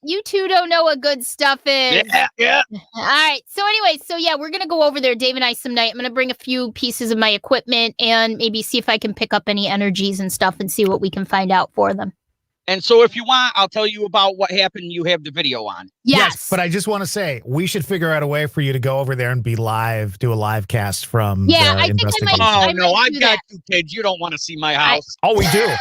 you two don't know what good stuff is. Yeah. All right. So anyway, we're going to go over there, Dave and I, some night. I'm going to bring a few pieces of my equipment and maybe see if I can pick up any energies and stuff and see what we can find out for them. And so if you want, I'll tell you about what happened. You have the video on. Yes. But I just want to say, we should figure out a way for you to go over there and be live, do a live cast from the investigation. I've got 2 kids. You don't want to see my house. We do.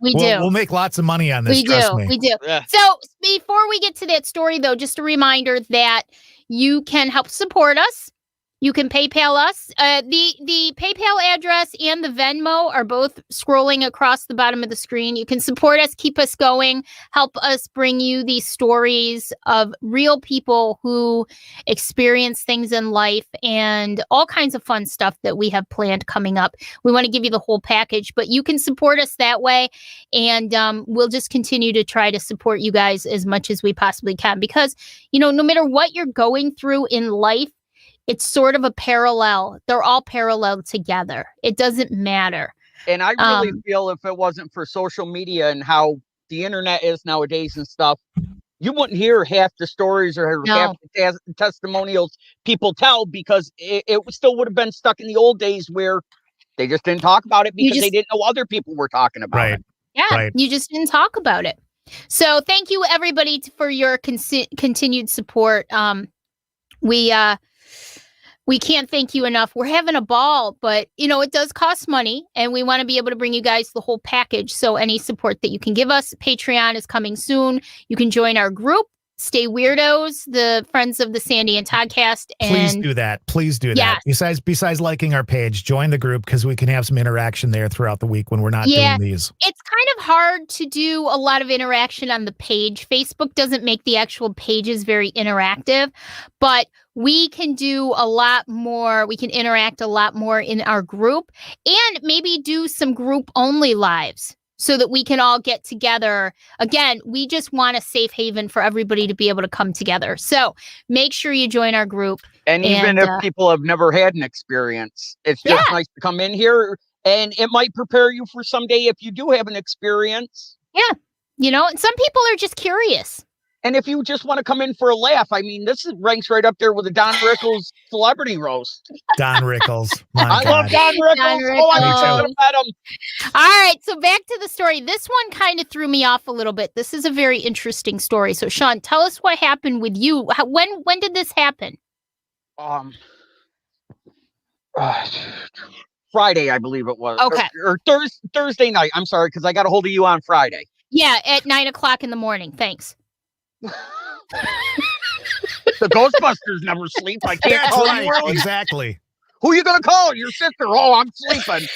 We do. We'll make lots of money on this. Trust me. We do. Yeah. So before we get to that story, though, just a reminder that you can help support us. You can PayPal us. The PayPal address and the Venmo are both scrolling across the bottom of the screen. You can support us, keep us going, help us bring you these stories of real people who experience things in life and all kinds of fun stuff that we have planned coming up. We want to give you the whole package, but you can support us that way. And we'll just continue to try to support you guys as much as we possibly can because, no matter what you're going through in life, it's sort of a parallel. They're all parallel together. It doesn't matter. And I really feel if it wasn't for social media and how the internet is nowadays and stuff, you wouldn't hear half the stories or half the testimonials people tell, because it still would have been stuck in the old days where they just didn't talk about it because they didn't know other people were talking about it. Yeah, you just didn't talk about it. So thank you, everybody, for your continued support. We can't thank you enough. We're having a ball, but, it does cost money, and we want to be able to bring you guys the whole package. So any support that you can give us, Patreon is coming soon. You can join our group, Stay Weirdos, the Friends of the Sandy and Toddcast. Please do that. Please do that. Besides liking our page, join the group, because we can have some interaction there throughout the week when we're not doing these. It's kind of hard to do a lot of interaction on the page. Facebook doesn't make the actual pages very interactive, but we can do a lot more. We can interact a lot more in our group, and maybe do some group only lives, so that we can all get together. Again, we just want a safe haven for everybody to be able to come together. So make sure you join our group. And even if people have never had an experience, it's just nice to come in here, and it might prepare you for someday if you do have an experience. Yeah. And some people are just curious. And if you just want to come in for a laugh, I mean, this ranks right up there with the Don Rickles celebrity roast. Don Rickles. I love Don Rickles. Oh, I should have met him. All right. So back to the story. This one kind of threw me off a little bit. This is a very interesting story. So Sean, tell us what happened with you. When did this happen? Friday, I believe it was. Okay. Or Thursday night. I'm sorry, because I got a hold of you on Friday. Yeah, at 9:00 in the morning. Thanks. The Ghostbusters never sleep. I can't call you early. Exactly. Who are you gonna call? Your sister? Oh, I'm sleeping.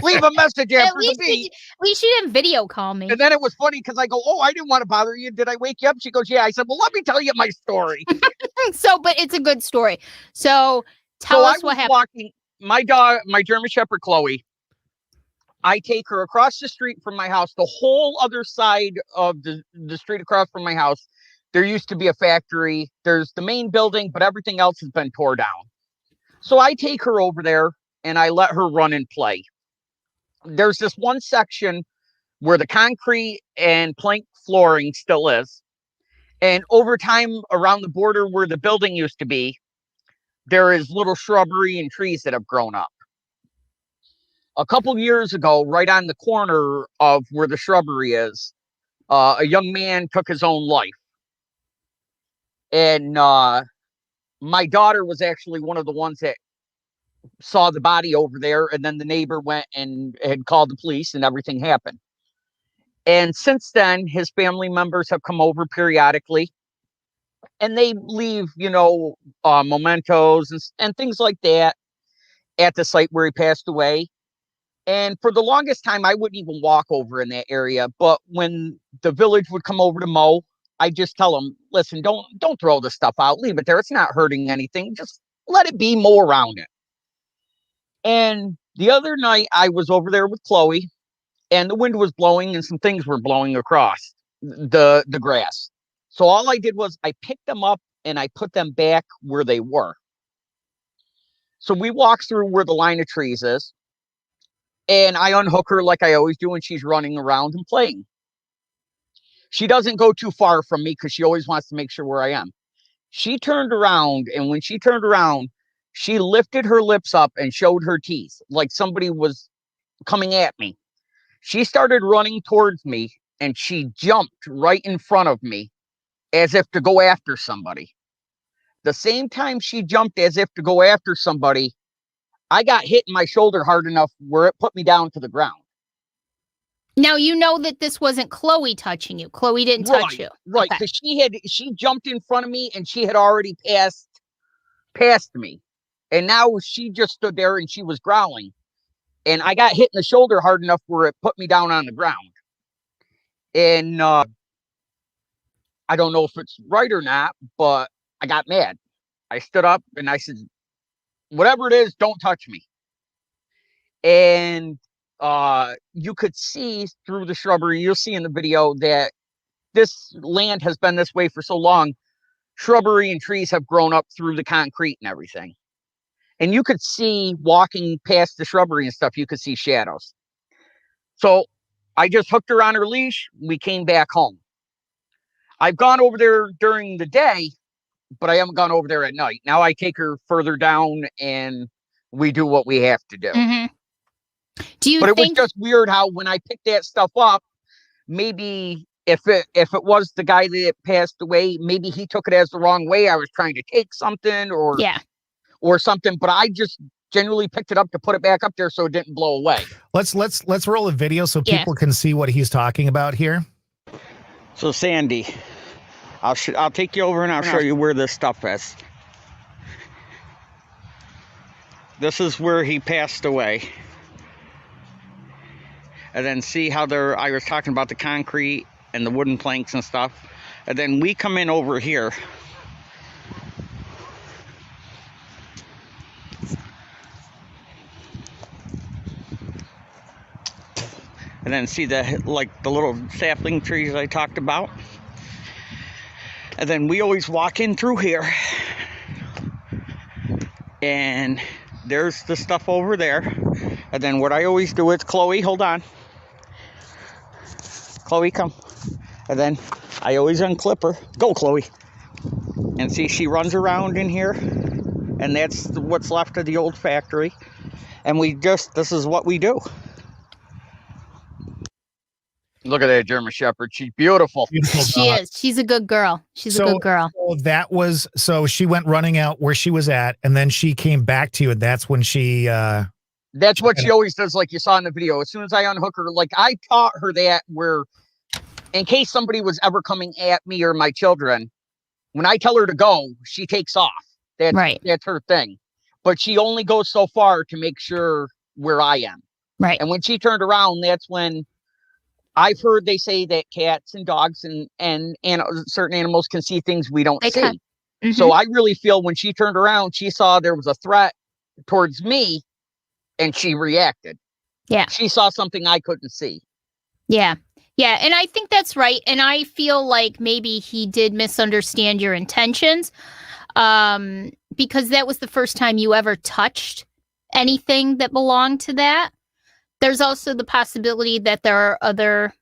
Leave a message after the beep. At least you didn't video call me. And then it was funny because I go, "Oh, I didn't want to bother you. Did I wake you up?" She goes, "Yeah." I said, "Well, let me tell you my story." But it's a good story. So tell us what happened. Walking my dog, my German Shepherd Chloe. I take her across the street from my house, the whole other side of the street across from my house. There used to be a factory. There's the main building, but everything else has been tore down. So I take her over there and I let her run and play. There's this one section where the concrete and plank flooring still is. And over time, around the border where the building used to be, there is little shrubbery and trees that have grown up. A couple years ago, right on the corner of where the shrubbery is, a young man took his own life. And my daughter was actually one of the ones that saw the body over there. And then the neighbor went and had called the police, and everything happened. And since then, his family members have come over periodically. And they leave, mementos and things like that at the site where he passed away. And for the longest time, I wouldn't even walk over in that area. But when the village would come over to mow, I just tell them, listen, don't throw the stuff out. Leave it there. It's not hurting anything. Just let it be, mow around it. And the other night, I was over there with Chloe, and the wind was blowing and some things were blowing across the grass. So all I did was I picked them up and I put them back where they were. So we walked through where the line of trees is. And I unhook her like I always do, and she's running around and playing. She doesn't go too far from me because she always wants to make sure where I am. She turned around, and when she turned around, she lifted her lips up and showed her teeth like somebody was coming at me. She started running towards me, and she jumped right in front of me as if to go after somebody. The same time she jumped as if to go after somebody, I got hit in my shoulder hard enough where it put me down to the ground. Now, you know that this wasn't Chloe touching you. Chloe didn't touch you. Right. Because she jumped in front of me and she had already passed me. And now she just stood there and she was growling. And I got hit in the shoulder hard enough where it put me down on the ground. And I don't know if it's right or not, but I got mad. I stood up and I said, whatever it is, don't touch me. And you could see through the shrubbery, you'll see in the video that this land has been this way for so long. Shrubbery and trees have grown up through the concrete and everything. And you could see walking past the shrubbery and stuff, you could see shadows. So I just hooked her on her leash. We came back home. I've gone over there during the day, but I haven't gone over there at night. Now I take her further down and we do what we have to do. Do you But it was think just weird how when I picked that stuff up, maybe if it was the guy that passed away, maybe he took it as the wrong way. I was trying to take something or something, but I just genuinely picked it up to put it back up there so it didn't blow away. Let's roll a video so people can see what he's talking about here. So Sandy, I'll take you over and I'll show you where this stuff is. This is where he passed away. And then see how I was talking about the concrete and the wooden planks and stuff. And then we come in over here. And then see the little sapling trees I talked about. And then we always walk in through here. And there's the stuff over there. And then what I always do is, Chloe, hold on. Chloe, come. And then I always unclip her. Go, Chloe. And see, she runs around in here. And that's what's left of the old factory. And this is what we do. Look at that German Shepherd. She's beautiful. She is. She's a good girl. She's a good girl. So she went running out where she was at, and then she came back to you, and that's when she... That's what she always does, like you saw in the video. As soon as I unhook her, like I taught her that where, in case somebody was ever coming at me or my children, when I tell her to go, she takes off. That's her thing. But she only goes so far to make sure where I am. Right. And when she turned around, that's when I've heard they say that cats and dogs and certain animals can see things we don't see. Mm-hmm. So I really feel when she turned around, she saw there was a threat towards me. And she reacted. Yeah. She saw something I couldn't see. Yeah. Yeah. And I think that's right. And I feel like maybe he did misunderstand your intentions. Because that was the first time you ever touched anything that belonged to that. There's also the possibility that there are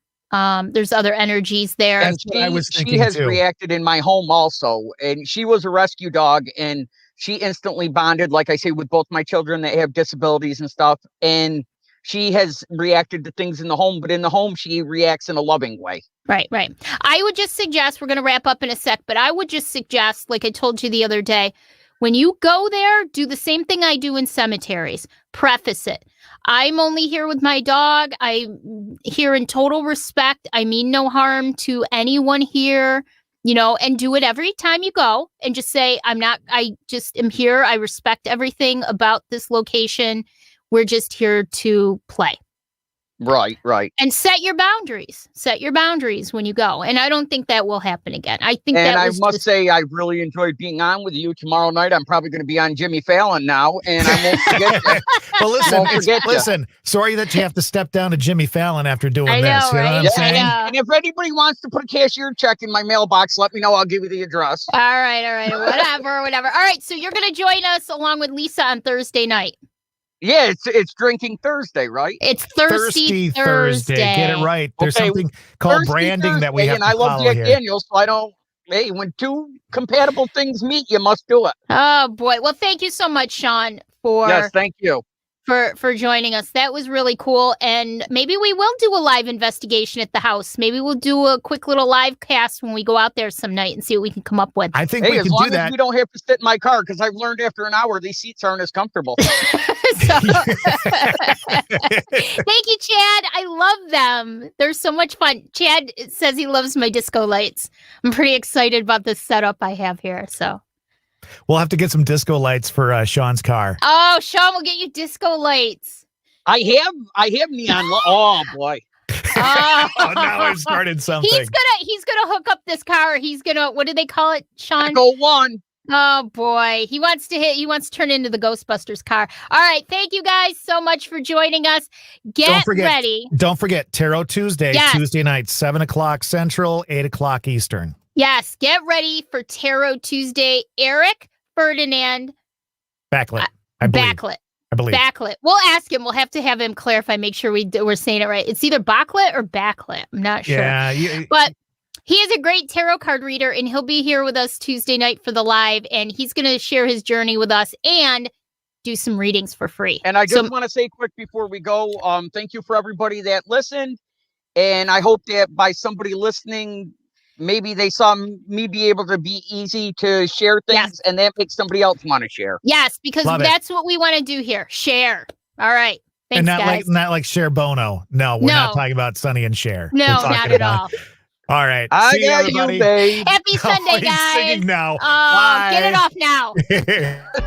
there's other energies there. And she has reacted in my home also. And she was a rescue dog, and she instantly bonded, like I say, with both my children that have disabilities and stuff. And she has reacted to things in the home, but in the home, she reacts in a loving way. Right, right. I would just suggest, we're going to wrap up in a sec, but I would just suggest, like I told you the other day, when you go there, do the same thing I do in cemeteries. Preface it. I'm only here with my dog. I'm here in total respect. I mean no harm to anyone here. And do it every time you go and just say, I just am here. I respect everything about this location. We're just here to play. Right, right. And set your boundaries. Set your boundaries when you go. And I don't think that will happen again. I think and I must say, I really enjoyed being on with you. Tomorrow night, I'm probably going to be on Jimmy Fallon now, and I won't forget you. Well, listen, sorry that you have to step down to Jimmy Fallon after doing this. Right? You know what I'm saying? And if anybody wants to put a cashier check in my mailbox, let me know. I'll give you the address. All right. Whatever. All right. So you're going to join us along with Lisa on Thursday night. Yeah, it's Drinking Thursday, right? It's Thirsty Thursday. Get it right. There's something called Thirsty branding Thursday, that we have and to I love follow Jack here. Daniels, so I don't. Hey, when two compatible things meet, you must do it. Oh boy! Well, thank you so much, Sean, for yes, thank you for joining us. That was really cool, and maybe we will do a live investigation at the house. Maybe we'll do a quick little live cast when we go out there some night and see what we can come up with. I think we can do that. As long as we don't have to sit in my car, because I've learned after an hour these seats aren't as comfortable. Thank you, Chad. I love them. They're so much fun. Chad says he loves my disco lights. I'm pretty excited about this setup I have here. So we'll have to get some disco lights for Sean's car. Oh, Sean will get you disco lights. I have neon. Oh boy. Oh, now I've started something. He's gonna hook up this car. He's gonna, what do they call it, Sean? Go one. Oh boy, he wants to turn into the Ghostbusters car. All right, thank you guys so much for joining us. Get ready. Don't forget Tarot Tuesday, yes. Tuesday night, 7:00 Central, 8:00 Eastern. Yes, get ready for Tarot Tuesday. Eric Ferdinand Backlit. I believe. Backlit. We'll ask him. We'll have to have him clarify, make sure we're saying it right. It's either backlit or backlit. I'm not sure. Yeah. But he is a great tarot card reader, and he'll be here with us Tuesday night for the live, and he's going to share his journey with us and do some readings for free. And I just want to say quick before we go, thank you for everybody that listened. And I hope that by somebody listening, maybe they saw me be able to be easy to share things, and that makes somebody else want to share. Yes, because that's what we want to do here. Share. All right. Thanks, and not guys. not like Cher Bono. No, we're not talking about Sonny and Cher. No, not at all. All right. I See you, got everybody. you, babe. Happy Sunday, He's guys. singing now. Get it off now.